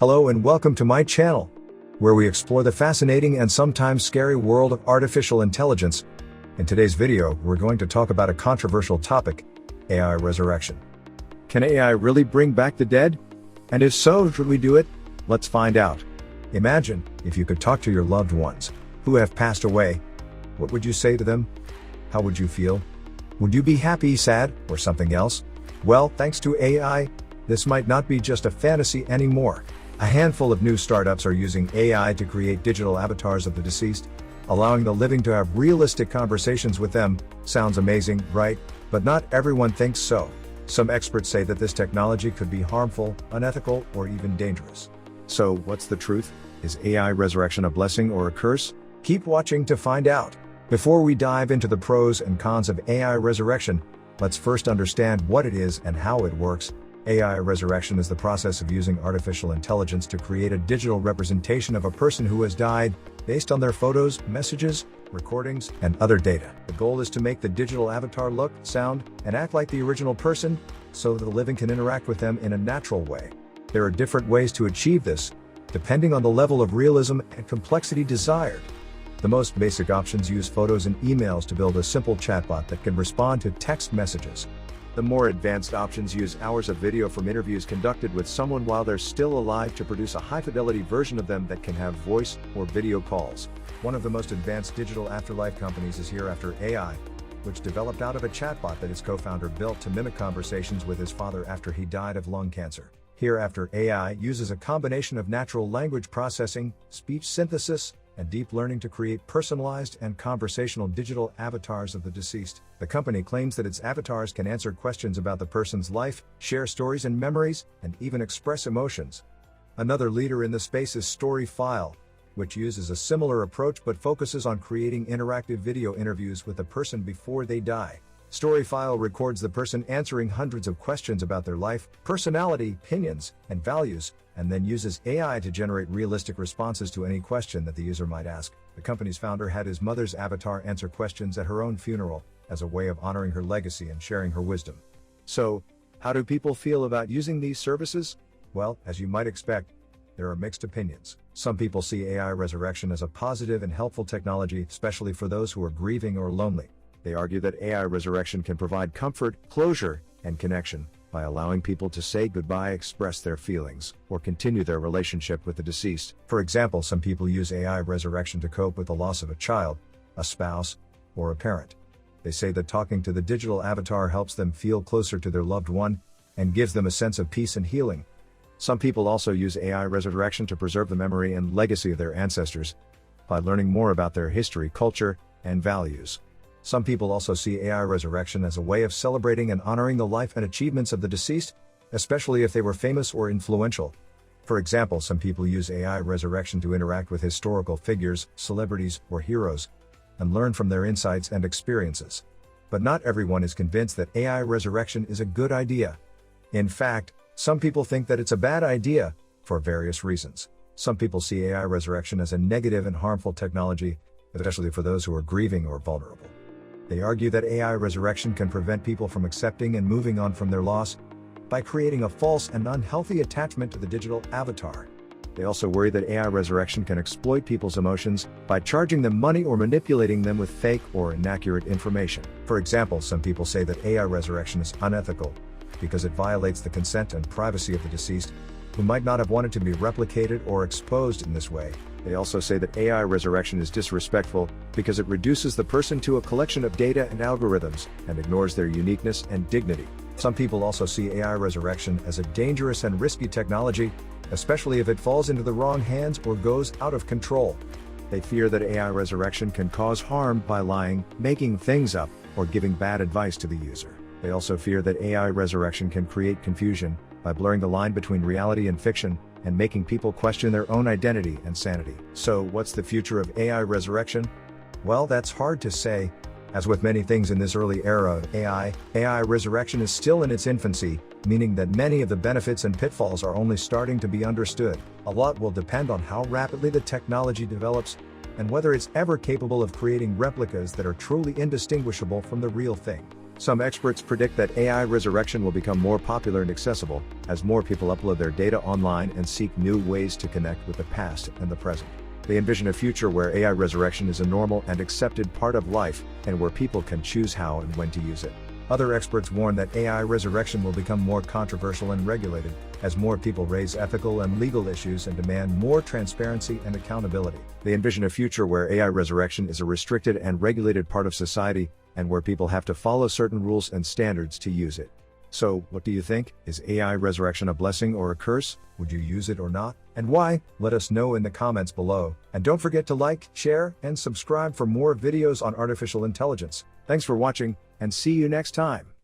Hello and welcome to my channel, where we explore the fascinating and sometimes scary world of artificial intelligence. In today's video, we're going to talk about a controversial topic, AI resurrection. Can AI really bring back the dead? And if so, should we do it? Let's find out. Imagine if you could talk to your loved ones who have passed away. What would you say to them? How would you feel? Would you be happy, sad, or something else? Well, thanks to AI, this might not be just a fantasy anymore. A handful of new startups are using AI to create digital avatars of the deceased, allowing the living to have realistic conversations with them. Sounds amazing, right? But not everyone thinks so. Some experts say that this technology could be harmful, unethical, or even dangerous. So, what's the truth? Is AI resurrection a blessing or a curse? Keep watching to find out. Before we dive into the pros and cons of AI resurrection, let's first understand what it is and how it works. AI resurrection is the process of using artificial intelligence to create a digital representation of a person who has died, based on their photos, messages, recordings, and other data. The goal is to make the digital avatar look, sound, and act like the original person, so that the living can interact with them in a natural way. There are different ways to achieve this, depending on the level of realism and complexity desired. The most basic options use photos and emails to build a simple chatbot that can respond to text messages. The more advanced options use hours of video from interviews conducted with someone while they're still alive to produce a high-fidelity version of them that can have voice or video calls. One of the most advanced digital afterlife companies is Hereafter AI, which developed out of a chatbot that its co-founder built to mimic conversations with his father after he died of lung cancer. Hereafter AI uses a combination of natural language processing, speech synthesis, and deep learning to create personalized and conversational digital avatars of the deceased. The company claims that its avatars can answer questions about the person's life, share stories and memories, and even express emotions. Another leader in the space is Storyfile, which uses a similar approach but focuses on creating interactive video interviews with the person before they die. Storyfile records the person answering hundreds of questions about their life, personality, opinions, and values, and then uses AI to generate realistic responses to any question that the user might ask. The company's founder had his mother's avatar answer questions at her own funeral, as a way of honoring her legacy and sharing her wisdom. So, how do people feel about using these services? Well, as you might expect, there are mixed opinions. Some people see AI resurrection as a positive and helpful technology, especially for those who are grieving or lonely. They argue that AI resurrection can provide comfort, closure, and connection by allowing people to say goodbye, express their feelings, or continue their relationship with the deceased. For example, some people use AI resurrection to cope with the loss of a child, a spouse, or a parent. They say that talking to the digital avatar helps them feel closer to their loved one and gives them a sense of peace and healing. Some people also use AI resurrection to preserve the memory and legacy of their ancestors by learning more about their history, culture, and values. Some people also see AI resurrection as a way of celebrating and honoring the life and achievements of the deceased, especially if they were famous or influential. For example, some people use AI resurrection to interact with historical figures, celebrities, or heroes, and learn from their insights and experiences. But not everyone is convinced that AI resurrection is a good idea. In fact, some people think that it's a bad idea, for various reasons. Some people see AI resurrection as a negative and harmful technology, especially for those who are grieving or vulnerable. They argue that AI resurrection can prevent people from accepting and moving on from their loss by creating a false and unhealthy attachment to the digital avatar. They also worry that AI resurrection can exploit people's emotions by charging them money or manipulating them with fake or inaccurate information. For example, some people say that AI resurrection is unethical because it violates the consent and privacy of the deceased, who might not have wanted to be replicated or exposed in this way. They also say that AI resurrection is disrespectful because it reduces the person to a collection of data and algorithms and ignores their uniqueness and dignity. Some people also see AI resurrection as a dangerous and risky technology, especially if it falls into the wrong hands or goes out of control. They fear that AI resurrection can cause harm by lying, making things up, or giving bad advice to the user. They also fear that AI resurrection can create confusion by blurring the line between reality and fiction, and making people question their own identity and sanity. So, what's the future of AI resurrection? Well, that's hard to say. As with many things in this early era of AI resurrection is still in its infancy, meaning that many of the benefits and pitfalls are only starting to be understood. A lot will depend on how rapidly the technology develops, and whether it's ever capable of creating replicas that are truly indistinguishable from the real thing. Some experts predict that AI resurrection will become more popular and accessible, as more people upload their data online and seek new ways to connect with the past and the present. They envision a future where AI resurrection is a normal and accepted part of life, and where people can choose how and when to use it. Other experts warn that AI resurrection will become more controversial and regulated, as more people raise ethical and legal issues and demand more transparency and accountability. They envision a future where AI resurrection is a restricted and regulated part of society, and where people have to follow certain rules and standards to use it. So, what do you think? Is AI resurrection a blessing or a curse? Would you use it or not? And why? Let us know in the comments below. And don't forget to like, share, and subscribe for more videos on artificial intelligence. Thanks for watching, and see you next time.